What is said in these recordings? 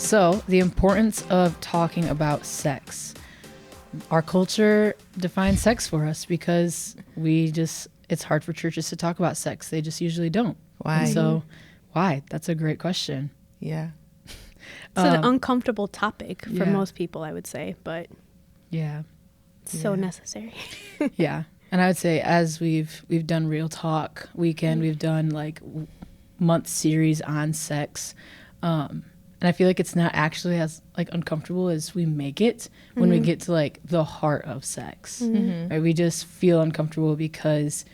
So, the importance of talking about sex. Our culture defines sex for us because it's hard for churches to talk about sex. They just usually don't. Why? And so, why? That's a great question. Yeah. It's an uncomfortable topic for most people, I would say, but yeah, it's so necessary. Yeah. And I would say as we've done Real Talk Weekend, we've done like month series on sex. And I feel like it's not actually as like uncomfortable as we make it when we get to like the heart of sex. Right? We just feel uncomfortable because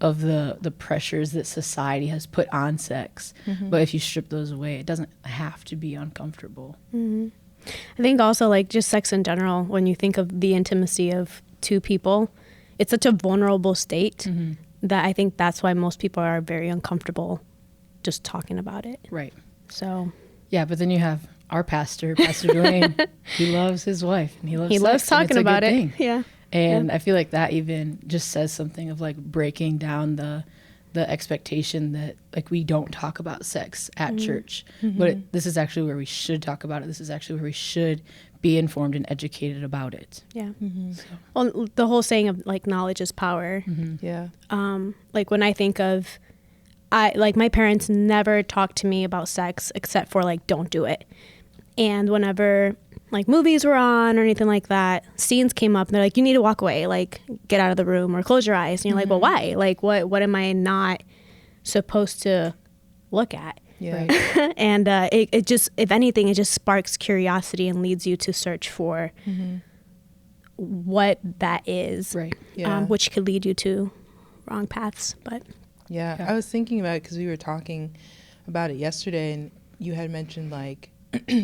of the pressures that society has put on sex. But if you strip those away, it doesn't have to be uncomfortable. I think also like just sex in general, when you think of the intimacy of two people, it's such a vulnerable state that I think that's why most people are very uncomfortable just talking about it. Right. So. Yeah, but then you have our pastor Dwayne. He loves his wife and he loves sex, talking about it. Thing. Yeah. And I feel like that even just says something of like breaking down the expectation that like we don't talk about sex at church, but this is actually where we should talk about it. This is actually where we should be informed and educated about it. Yeah. So. Well, the whole saying of like knowledge is power. Yeah. Like when I think of, my parents never talked to me about sex except for like, don't do it. And whenever like movies were on or anything like that, scenes came up and they're like, you need to walk away, like get out of the room or close your eyes. And you're like, well, why? Like, what am I not supposed to look at? Yeah. Right. And it just, if anything, it just sparks curiosity and leads you to search for what that is, Right. Yeah. which could lead you to wrong paths. But Yeah. I was thinking about it because we were talking about it yesterday, and you had mentioned like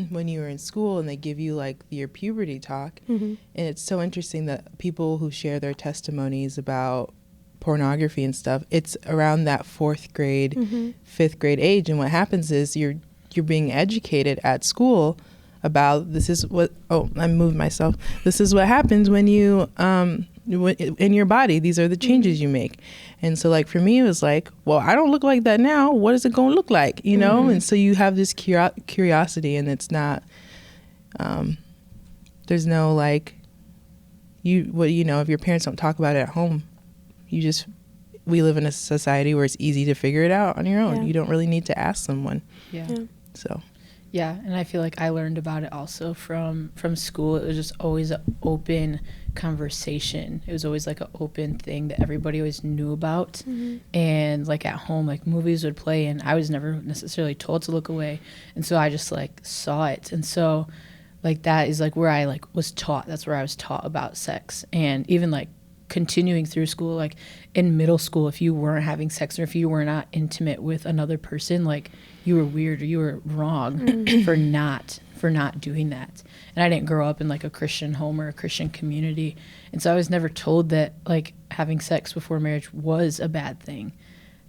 when you were in school and they give you like your puberty talk. And it's so interesting that people who share their testimonies about pornography and stuff, it's around that 4th grade, 5th grade age. And what happens is you're being educated at school about this is what, I moved myself. This is what happens when you, in your body, these are the changes you make. And so like for me, it was like, well, I don't look like that now. What is it going to look like? You know? And so you have this curiosity, and it's not, there's no like, if your parents don't talk about it at home, we live in a society where it's easy to figure it out on your own. Yeah. You don't really need to ask someone. Yeah. So. Yeah, and I feel like I learned about it also from school. It was just always an open conversation. It was always like an open thing that everybody always knew about. And like at home, like movies would play and I was never necessarily told to look away. And so I just like saw it. And so like that is like where I like was taught. That's where I was taught about sex. And even like continuing through school, like in middle school, if you weren't having sex or if you were not intimate with another person, like you were weird or you were wrong for not doing that. And I didn't grow up in like a Christian home or a Christian community, and so I was never told that like having sex before marriage was a bad thing.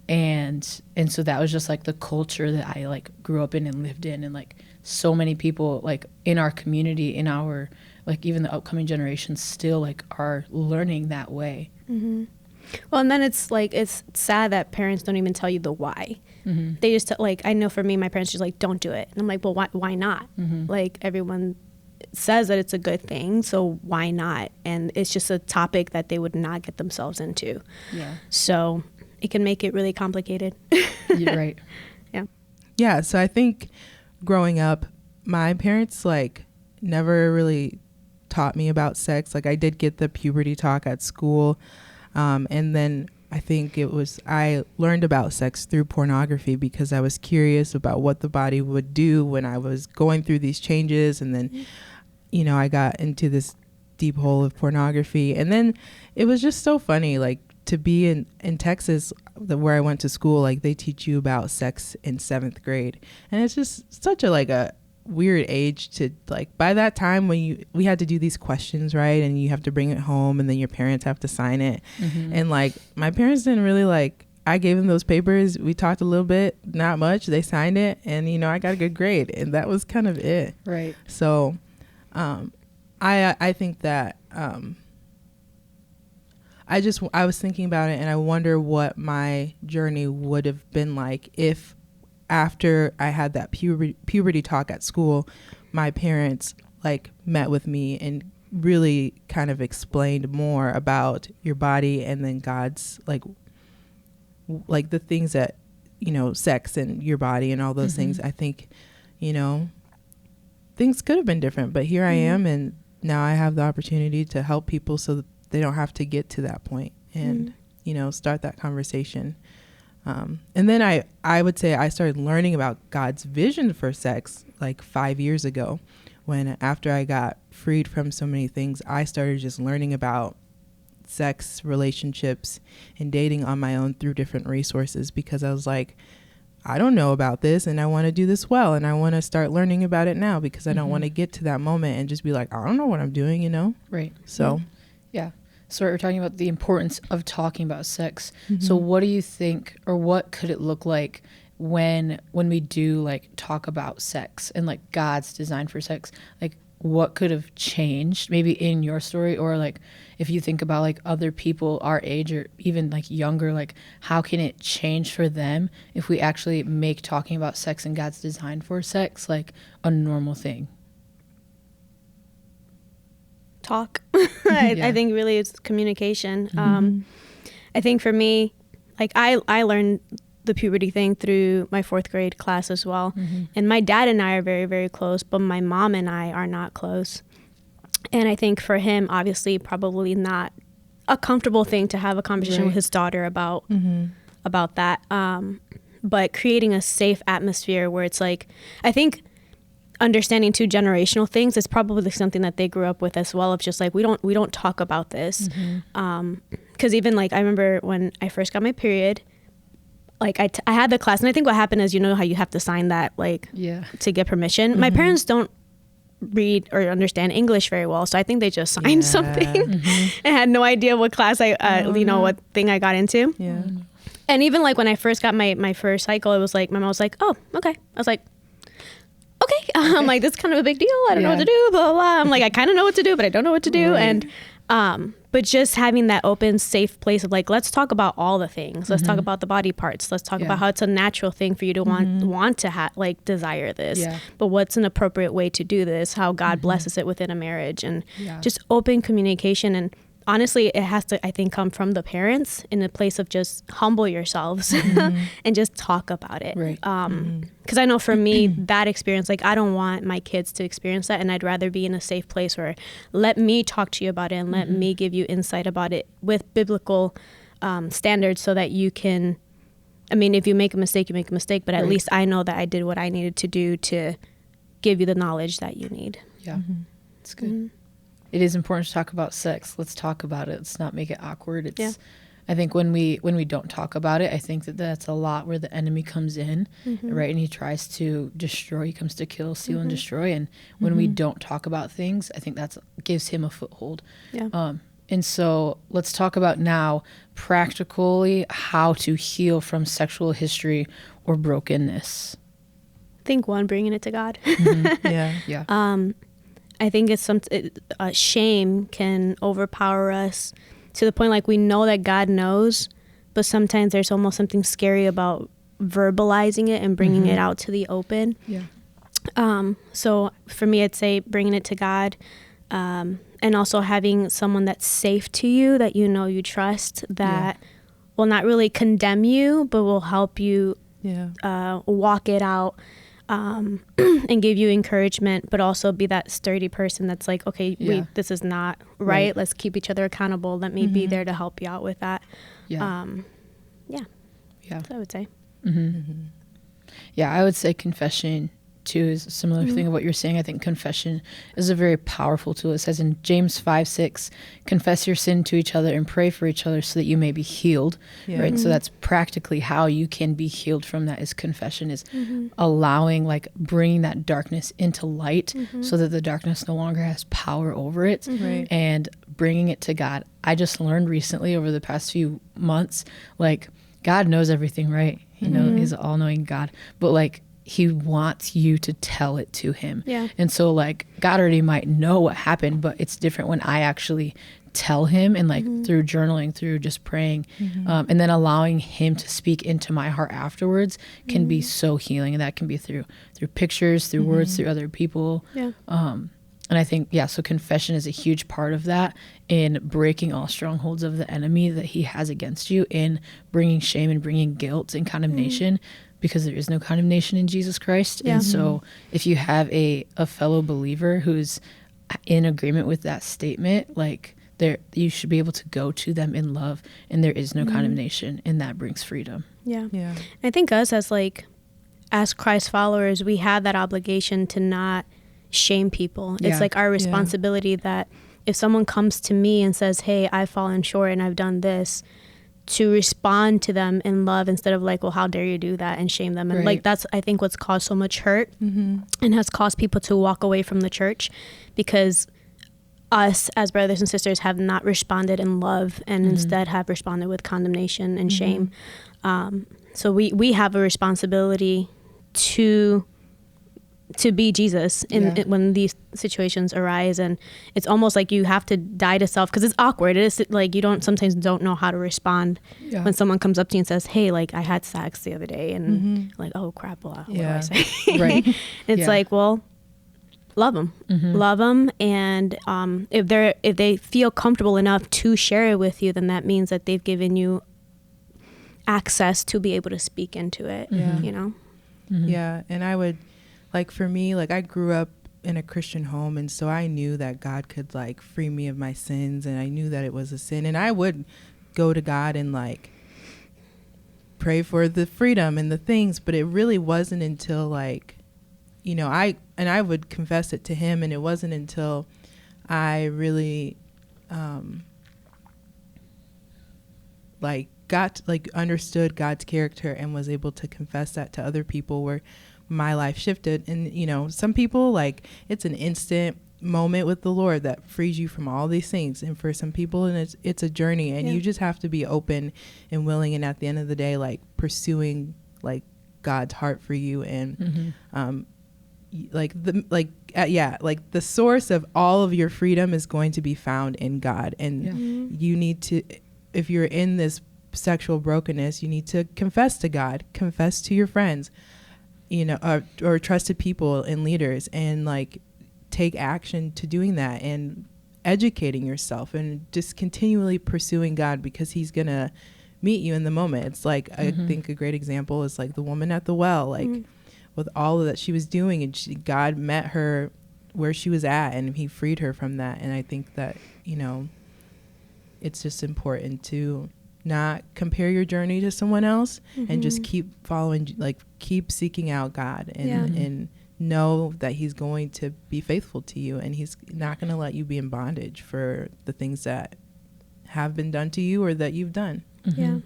And so that was just like the culture that I like grew up in and lived in. And like so many people like in our community, in our like even the upcoming generations still like are learning that way. Well, and then it's like, it's sad that parents don't even tell you the why. They just like, I know for me, my parents just like, don't do it. And I'm like, well, why not? Like everyone says that it's a good thing, so why not? And it's just a topic that they would not get themselves into. Yeah. So it can make it really complicated. You're right. Yeah. So I think growing up, my parents like never really taught me about sex. Like I did get the puberty talk at school. And then I think I learned about sex through pornography because I was curious about what the body would do when I was going through these changes. And then, I got into this deep hole of pornography. And then it was just so funny, like to be in Texas, where I went to school, like they teach you about sex in 7th grade. And it's just such a weird age to like, by that time when we had to do these questions, right, and you have to bring it home and then your parents have to sign it. And like my parents didn't really like, I gave them those papers, we talked a little bit, not much, they signed it, and I got a good grade, and that was kind of it. Right. So I think that I was thinking about it, and I wonder what my journey would have been like if after I had that puberty talk at school, my parents like met with me and really kind of explained more about your body and then God's like the things that, you know, sex and your body and all those things, I think, you know, things could have been different, but here I am, and now I have the opportunity to help people so that they don't have to get to that point and, you know, start that conversation. And then I would say I started learning about God's vision for sex like 5 years ago, when after I got freed from so many things, I started just learning about sex, relationships, and dating on my own through different resources, because I was like, I don't know about this and I want to do this well, and I want to start learning about it now, because I don't want to get to that moment and just be like, I don't know what I'm doing, you know? Right. So yeah. So we're talking about the importance of talking about sex. So what do you think, or what could it look like when we do like talk about sex and like God's design for sex? Like, what could have changed maybe in your story, or like if you think about like other people our age or even like younger, like how can it change for them if we actually make talking about sex and God's design for sex like a normal thing? Talk. I think really it's communication. I think for me, like I learned the puberty thing through my 4th grade class as well. And my dad and I are very, very close, but my mom and I are not close. And I think for him, obviously, probably not a comfortable thing to have a conversation with his daughter about that. But creating a safe atmosphere where it's like, I think understanding 2 generational things is probably something that they grew up with as well, of just like we don't talk about this. Because even like I remember when I first got my period, like I had the class, and I think what happened is, you know how you have to sign that like to get permission. My parents don't read or understand English very well, so I think they just signed something and had no idea what class you know, what thing I got into. And even like when I first got my first cycle, it was like my mom was like, oh, okay. I was like, okay. I'm like, this is kind of a big deal. I don't know what to do, blah, blah, blah. I'm like, I kind of know what to do, but I don't know what to do. And but just having that open, safe place of like, let's talk about all the things. Let's talk about the body parts. Let's talk about how it's a natural thing for you to want to like desire this. But what's an appropriate way to do this? How God blesses it within a marriage, and just open communication. And honestly, it has to, I think, come from the parents in a place of just humble yourselves and just talk about it. Because I know for me, that experience, like I don't want my kids to experience that, and I'd rather be in a safe place where let me talk to you about it and let me give you insight about it with biblical standards, so that you can, I mean, if you make a mistake, you make a mistake, but at least I know that I did what I needed to do to give you the knowledge that you need. Yeah, it's good. It is important to talk about sex. Let's talk about it. Let's not make it awkward. It's I think when we don't talk about it, I think that's a lot where the enemy comes in, right? And he tries to destroy. He comes to kill, steal, and destroy. And when we don't talk about things, I think that gives him a foothold. And so let's talk about now practically how to heal from sexual history or brokenness. I think bringing it to God. I think it's shame can overpower us to the point like we know that God knows, but sometimes there's almost something scary about verbalizing it and bringing it out to the open. So for me, I'd say bringing it to God, and also having someone that's safe to you, that you know you trust, that will not really condemn you, but will help you walk it out. And give you encouragement, but also be that sturdy person that's like, okay, this is not right. Let's keep each other accountable. Let me be there to help you out with that. That's what I would say. Yeah, I would say confession too is a similar thing of what you're saying. I think confession is a very powerful tool. It says in James 5:6, confess your sin to each other and pray for each other so that you may be healed. Right. So that's practically how you can be healed from that, is confession, is allowing, like bringing that darkness into light so that the darkness no longer has power over it, and bringing it to God. I just learned recently over the past few months, like God knows everything, right? You know, he's an all-knowing God, but like he wants you to tell it to him. And so like God already might know what happened, but it's different when I actually tell him, and like through journaling, through just praying, and then allowing him to speak into my heart afterwards can be so healing. And that can be through pictures, through words, through other people. Yeah. And I think, so confession is a huge part of that, in breaking all strongholds of the enemy that he has against you, in bringing shame and bringing guilt and condemnation, because there is no condemnation in Jesus Christ. Yeah. And so if you have a fellow believer who's in agreement with that statement, like you should be able to go to them in love, and there is no condemnation, and that brings freedom. Yeah. Yeah. I think us as Christ followers, we have that obligation to not shame people. It's like our responsibility that if someone comes to me and says, hey, I've fallen short and I've done this, to respond to them in love, instead of like, well, how dare you do that, and shame them. And like, that's, I think, what's caused so much hurt and has caused people to walk away from the church, because us as brothers and sisters have not responded in love, and instead have responded with condemnation and shame. So we have a responsibility to be Jesus when these situations arise. And it's almost like you have to die to self, because it's awkward. It is like you sometimes don't know how to respond when someone comes up to you and says, hey, like, I had sex the other day, and like, oh crap, well, what do I say? Right. It's like, well, love them, and if they feel comfortable enough to share it with you, then that means that they've given you access to be able to speak into it. You know. Yeah. And I would, like, for me, like, I grew up in a Christian home, and so I knew that God could like free me of my sins, and I knew that it was a sin, and I would go to God and like pray for the freedom and the things, but it really wasn't until like, you know, I would confess it to him, and it wasn't until I really understood God's character and was able to confess that to other people, where my life shifted. And, you know, some people, like, it's an instant moment with the Lord that frees you from all these things. And for some people, and it's a journey, and you just have to be open and willing. And at the end of the day, like, pursuing like God's heart for you. And, the source of all of your freedom is going to be found in God. And you need to, if you're in this sexual brokenness, you need to confess to God, confess to your friends, you know, or trusted people and leaders, and like take action to doing that, and educating yourself, and just continually pursuing God, because he's gonna meet you in the moment. It's like, I think a great example is like the woman at the well, like with all that she was doing, and God met her where she was at, and he freed her from that. And I think that, you know, it's just important to not compare your journey to someone else, and just keep following, like, keep seeking out God, and know that he's going to be faithful to you, and he's not going to let you be in bondage for the things that have been done to you or that you've done. Yeah,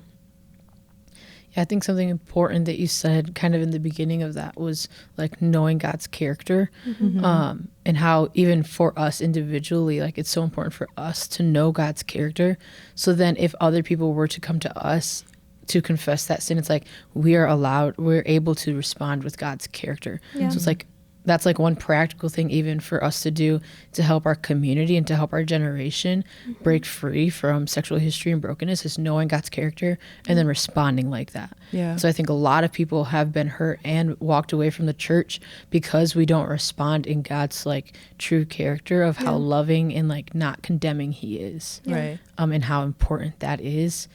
I think something important that you said kind of in the beginning of that was like knowing God's character, and how even for us individually, like, it's so important for us to know God's character. So then if other people were to come to us to confess that sin, it's like we're able to respond with God's character. So it's like, that's like one practical thing even for us to do to help our community and to help our generation break free from sexual history and brokenness, is knowing God's character and then responding like that. So I think a lot of people have been hurt and walked away from the church because we don't respond in God's like true character of how loving and like not condemning he is. Right. And how important that is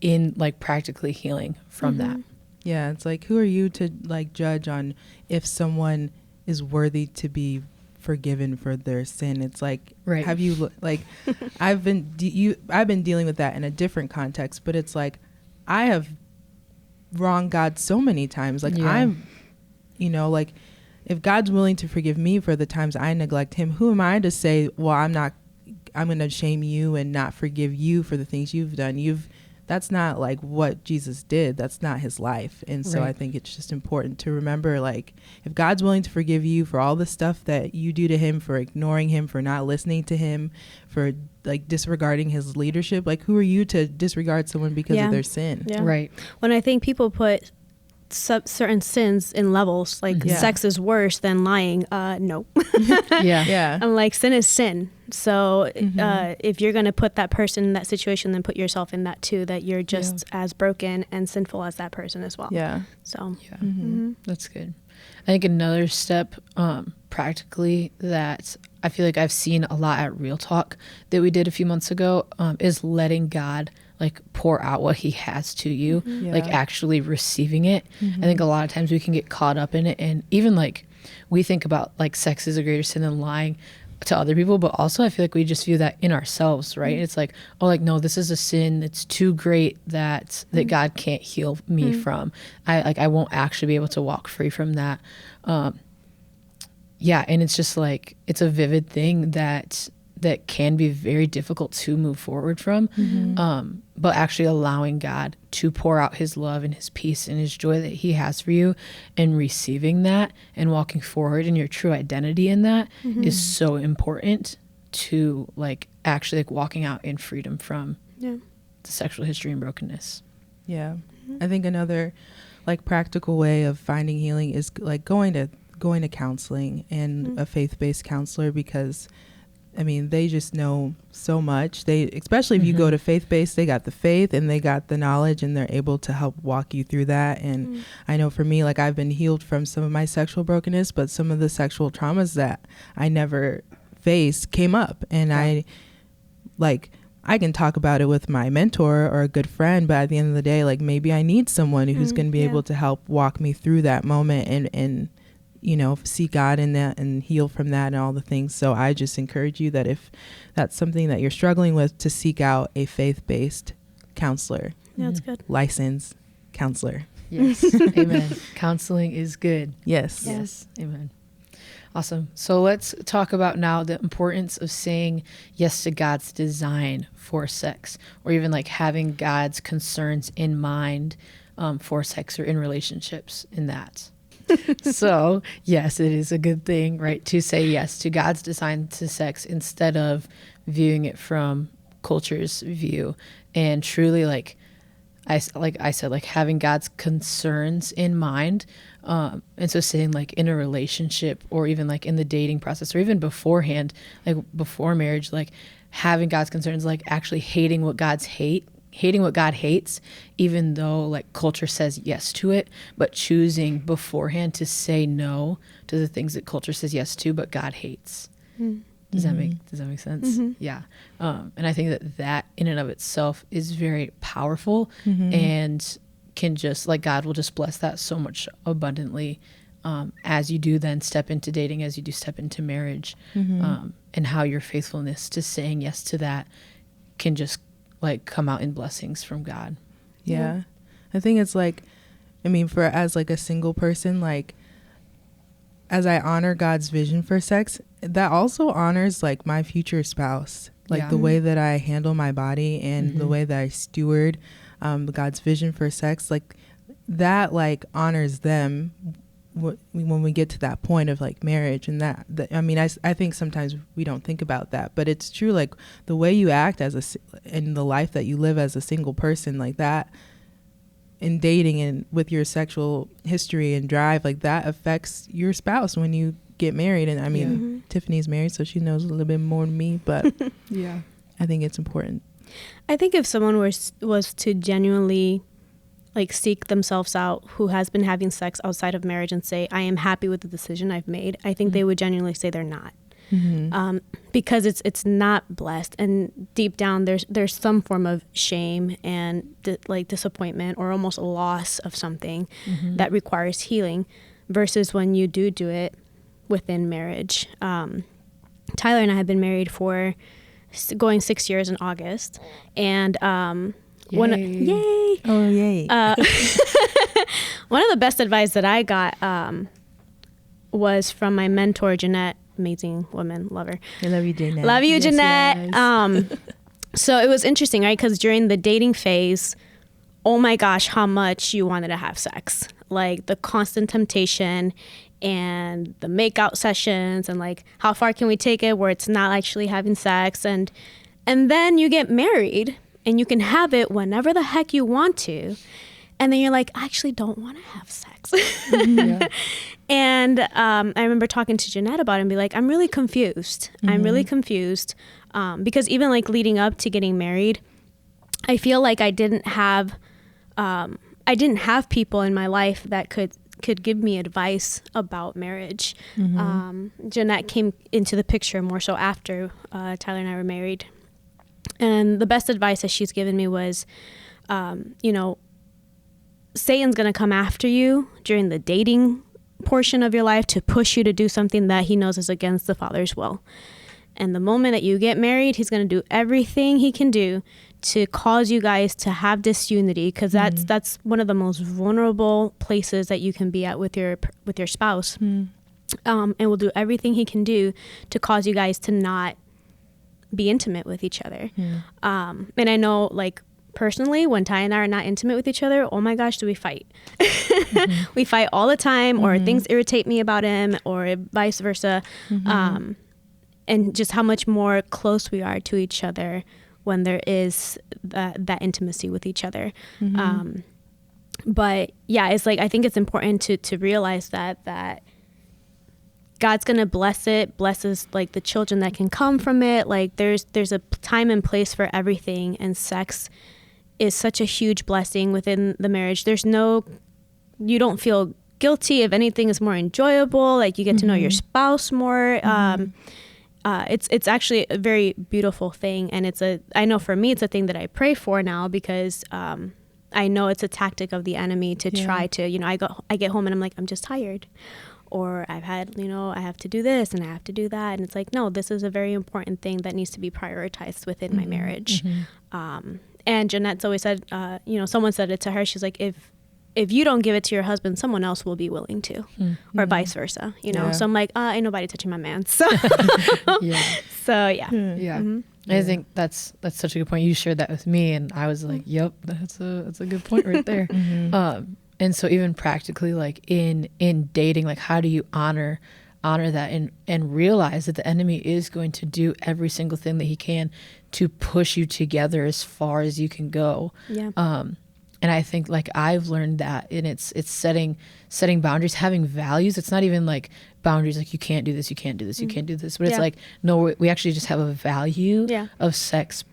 in like practically healing from that. Yeah. It's like, who are you to like judge on if someone is worthy to be forgiven for their sin? It's like, have you like, I've been dealing with that in a different context, but it's like, I have wronged God so many times. Like, I'm, you know, like, if God's willing to forgive me for the times I neglect him, who am I to say, well, I'm going to shame you and not forgive you for the things you've done? That's not like what Jesus did. That's not his life. And so I think it's just important to remember, like, if God's willing to forgive you for all the stuff that you do to him, for ignoring him, for not listening to him, for like disregarding his leadership, like, who are you to disregard someone because of their sin? When I think people put certain sins in levels. Like sex is worse than lying. No. Yeah. And like sin is sin. So if you're going to put that person in that situation, then put yourself in that too, that you're just as broken and sinful as that person as well. Yeah. So That's good. I think another step practically that I feel like I've seen a lot at Real Talk that we did a few months ago is letting God like pour out what he has to you, like actually receiving it. I think a lot of times we can get caught up in it, and even like we think about like sex is a greater sin than lying to other people, but also I feel like we just view that in ourselves, right? It's like, oh, like, no, this is a sin that's too great that God can't heal me from. I won't actually be able to walk free from that. And it's just like, it's a vivid thing that can be very difficult to move forward from. But actually allowing God to pour out his love and his peace and his joy that he has for you, and receiving that and walking forward in your true identity in that is so important to like actually like walking out in freedom from the sexual history and brokenness. Yeah. I think another like practical way of finding healing is like going to counseling and a faith-based counselor, because I mean, they just know so much. Especially if you go to faith-based, they got the faith and they got the knowledge, and they're able to help walk you through that. And I know for me, like I've been healed from some of my sexual brokenness, but some of the sexual traumas that I never faced came up. And I can talk about it with my mentor or a good friend, but at the end of the day, like maybe I need someone who's going to be able to help walk me through that moment and you know, see God in that and heal from that and all the things. So I just encourage you that if that's something that you're struggling with, to seek out a faith-based counselor. Yeah, that's good. Licensed counselor. Yes. Amen. Counseling is good. Yes. Yes. Amen. Awesome. So let's talk about now the importance of saying yes to God's design for sex, or even like having God's concerns in mind for sex or in relationships in that. So yes, it is a good thing, right, to say yes to God's design to sex instead of viewing it from culture's view, and truly like I said, like having God's concerns in mind. And so saying like in a relationship, or even like in the dating process, or even beforehand, like before marriage, like having God's concerns, like actually hating what God hates, even though like culture says yes to it, but choosing beforehand to say no to the things that culture says yes to, but God hates. Does that make sense? Yeah. And I think that in and of itself is very powerful, and can just like, God will just bless that so much abundantly as you do then step into dating, as you do step into marriage, and how your faithfulness to saying yes to that can just like come out in blessings from God. Yeah. I think it's like, I mean, as like a single person, like as I honor God's vision for sex, that also honors like my future spouse, like the way that I handle my body and the way that I steward God's vision for sex, like that like honors them when we get to that point of like marriage. And that I mean, I think sometimes we don't think about that, but it's true. Like the way you act in the life that you live as a single person, like that in dating and with your sexual history and drive, like that affects your spouse when you get married. And I mean, Tiffany's married, so she knows a little bit more than me, but yeah, I think it's important. I think if someone was to genuinely like seek themselves out, who has been having sex outside of marriage, and say, I am happy with the decision I've made, I think they would genuinely say they're not. Because it's not blessed, and deep down there's some form of shame and like disappointment, or almost a loss of something that requires healing, versus when you do it within marriage. Tyler and I have been married for going 6 years in August, and yay! Oh, yay. One of the best advice that I got was from my mentor, Jeanette. Amazing woman, love her. I love you, Jeanette. Love you, Yes, Jeanette. yes. So it was interesting, right? Because during the dating phase, oh my gosh, how much you wanted to have sex. Like the constant temptation and the makeout sessions, and like how far can we take it where it's not actually having sex. And then you get married and you can have it whenever the heck you want to. And then you're like, I actually don't want to have sex. Yeah. And I remember talking to Jeanette about it and be like, I'm really confused. I'm really confused. Because even like leading up to getting married, I feel like I didn't have people in my life that could give me advice about marriage. Jeanette came into the picture more so after Tyler and I were married. And the best advice that she's given me was, Satan's going to come after you during the dating portion of your life to push you to do something that he knows is against the Father's will. And the moment that you get married, he's going to do everything he can do to cause you guys to have disunity, because that's one of the most vulnerable places that you can be at with your spouse. And will do everything he can do to cause you guys to not be intimate with each other. And I know, like, personally, when Ty and I are not intimate with each other, oh my gosh, do we fight. We fight all the time, or things irritate me about him, or vice versa. And just how much more close we are to each other when there is that intimacy with each other. But yeah, it's like, I think it's important to realize that God's gonna blesses like the children that can come from it. Like there's a time and place for everything, and sex is such a huge blessing within the marriage. You don't feel guilty. If anything, is more enjoyable. Like you get to know your spouse more. It's actually a very beautiful thing, and I know for me it's a thing that I pray for now, because I know it's a tactic of the enemy to try to, I get home and I'm like, I'm just tired, or I've had, I have to do this and I have to do that, and it's like, no, this is a very important thing that needs to be prioritized within my marriage. And Jeanette's always said, someone said it to her, she's like, if you don't give it to your husband, someone else will be willing to, or vice versa, So I'm like, ain't nobody touching my man. So, So yeah. I think that's such a good point. You shared that with me, and I was like, yep, that's a good point right there. And so even practically, like in dating, like how do you honor that and realize that the enemy is going to do every single thing that he can to push you together as far as you can go. And I think, like, I've learned that, and it's setting boundaries, having values. It's not even like boundaries like you can't do this, you can't do this, you can't do this. But it's like, no, we actually just have a value of sex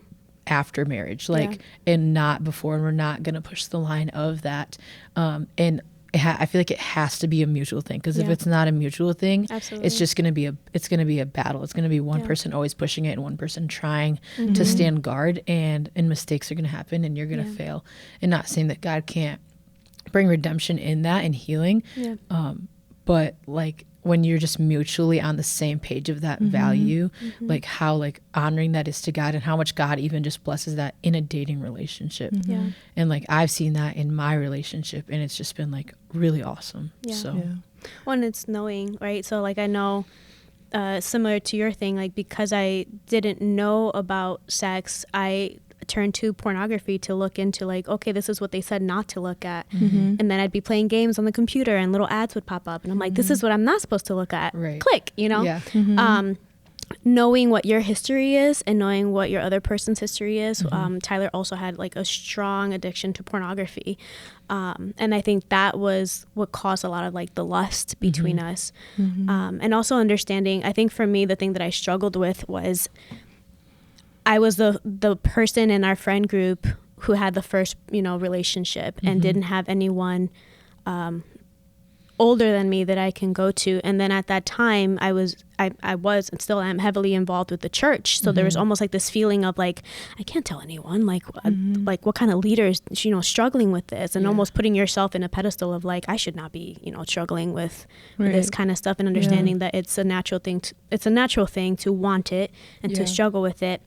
after marriage, like, and not before. And we're not going to push the line of that. And I feel like it has to be a mutual thing, because if it's not a mutual thing, it's just going to be a battle. It's going to be one person always pushing it and one person trying to stand guard, and mistakes are going to happen, and you're going to fail. And not saying that God can't bring redemption in that and healing, but like when you're just mutually on the same page of that value, like how like honoring that is to God, and how much God even just blesses that in a dating relationship. And like I've seen that in my relationship, and it's just been like really awesome. Well, and it's knowing, right? So like I know, similar to your thing, like because I didn't know about sex, I turned to pornography to look into, like, okay, this is what they said not to look at. And then I'd be playing games on the computer and little ads would pop up, and I'm like, this is what I'm not supposed to look at. Click, knowing what your history is and knowing what your other person's history is. Tyler also had like a strong addiction to pornography, and I think that was what caused a lot of like the lust between us. And also understanding, I think for me, the thing that I struggled with was I was the person in our friend group who had the first, relationship and didn't have anyone older than me that I can go to. And then at that time, I was and still am heavily involved with the church. So there was almost like this feeling of like, I can't tell anyone, like what kind of leader is, struggling with this, and almost putting yourself in a pedestal of like, I should not be, struggling with this kind of stuff, and understanding that it's a natural thing. It's a natural thing to want it and to struggle with it.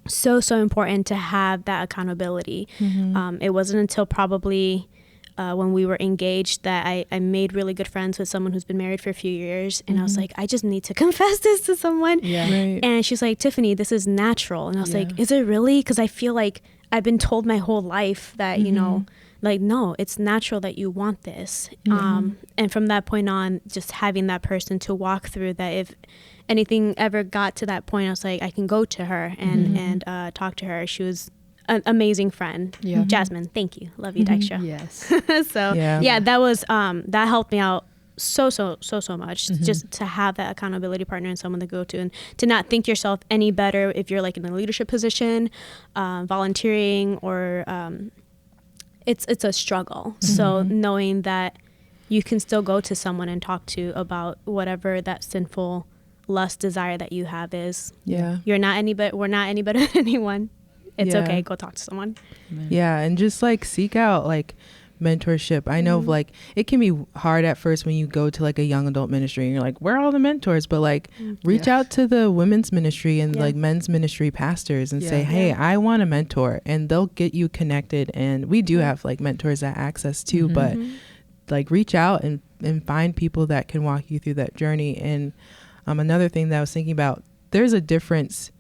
So important to have that accountability. It wasn't until probably when we were engaged that I made really good friends with someone who's been married for a few years, and I was like, I just need to confess this to someone. And she's like, Tiffany, this is natural. And I was like, is it really? Because I feel like I've been told my whole life that like, no, it's natural that you want this. And from that point on, just having that person to walk through that, if anything ever got to that point, I was like, I can go to her and talk to her. She was an amazing friend. Yeah. Jasmine, thank you. Love you, Dykstra. Yes. So that was that helped me out so much, just to have that accountability partner and someone to go to, and to not think yourself any better if you're like in a leadership position, volunteering, or it's a struggle. So knowing that you can still go to someone and talk to about whatever that sinful lust desire that you have is. Yeah. We're not any better than anyone. It's okay. Go talk to someone. Yeah. And just like seek out like mentorship. I know like it can be hard at first when you go to like a young adult ministry and you're like, where are all the mentors? But like reach out to the women's ministry and like men's ministry pastors and say, hey, I want a mentor, and they'll get you connected. And we do have like mentors that access too, but like reach out and find people that can walk you through that journey. And another thing that I was thinking about, there's a difference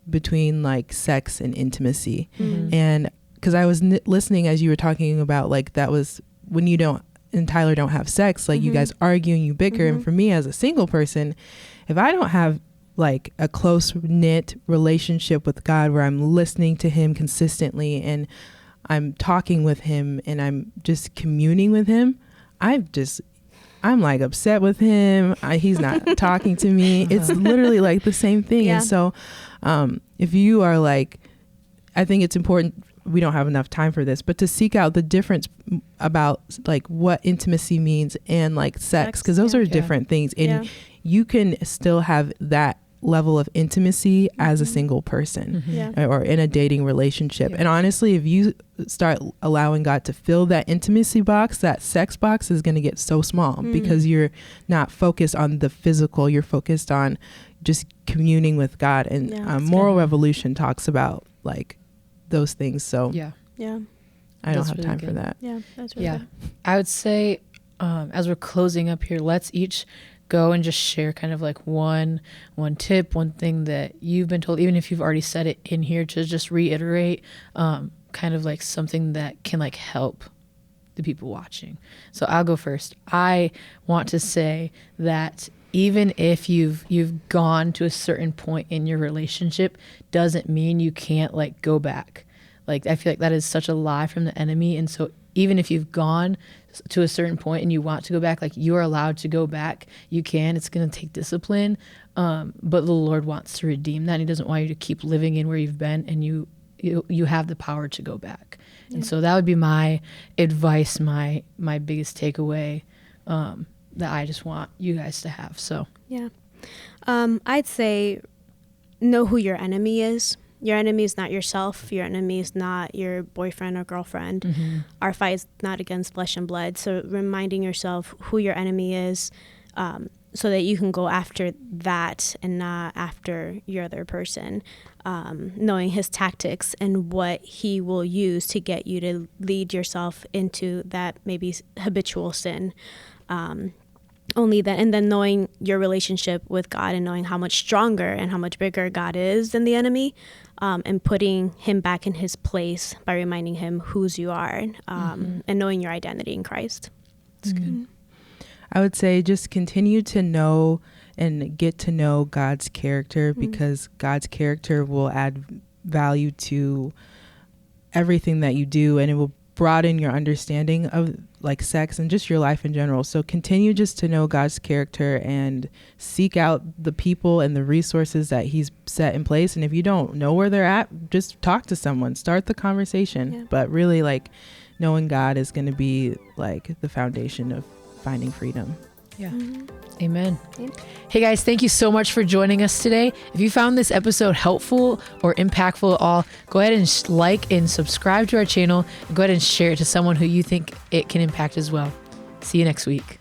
between like sex and intimacy. And because I was listening as you were talking about like that was when you and Tyler don't have sex, like you guys argue and you bicker. And for me as a single person, if I don't have like a close knit relationship with God where I'm listening to him consistently and I'm talking with him and I'm just communing with him, I'm like upset with him. He's not talking to me. It's literally like the same thing. And so if you are like, I think it's important, we don't have enough time for this, but to seek out the difference about like what intimacy means and like sex, because those are different things. And you can still have that level of intimacy as a single person or in a dating relationship. And honestly, if you start allowing God to fill that intimacy box, that sex box is going to get so small because you're not focused on the physical, you're focused on just communing with God. And Moral Revolution talks about like those things. So I don't have time for that. That's really good. I would say as we're closing up here, let's each go and just share kind of like one tip, one thing that you've been told, even if you've already said it in here, to just reiterate kind of like something that can like help the people watching. So I'll go first. I want to say that even if you've gone to a certain point in your relationship, doesn't mean you can't like go back. Like I feel like that is such a lie from the enemy. And so even if you've gone to a certain point and you want to go back, like you are allowed to go back. You can. It's going to take discipline, but the Lord wants to redeem that. And he doesn't want you to keep living in where you've been, and you have the power to go back. And so that would be my advice, my biggest takeaway that I just want you guys to have. So I'd say know who your enemy is. Your enemy is not yourself. Your enemy is not your boyfriend or girlfriend. Our fight is not against flesh and blood. So reminding yourself who your enemy is, so that you can go after that and not after your other person. Knowing his tactics and what he will use to get you to lead yourself into that maybe habitual sin. Only then, and then knowing your relationship with God and knowing how much stronger and how much bigger God is than the enemy, and putting him back in his place by reminding him whose you are, and knowing your identity in Christ. That's good. I would say just continue to know and get to know God's character, because God's character will add value to everything that you do, and it will broaden your understanding of like sex and just your life in general. So continue just to know God's character and seek out the people and the resources that he's set in place. And if you don't know where they're at, just talk to someone, start the conversation. But really like knowing God is going to be like the foundation of finding freedom. Amen. Hey guys, thank you so much for joining us today. If you found this episode helpful or impactful at all, go ahead and like and subscribe to our channel, and go ahead and share it to someone who you think it can impact as well. See you next week.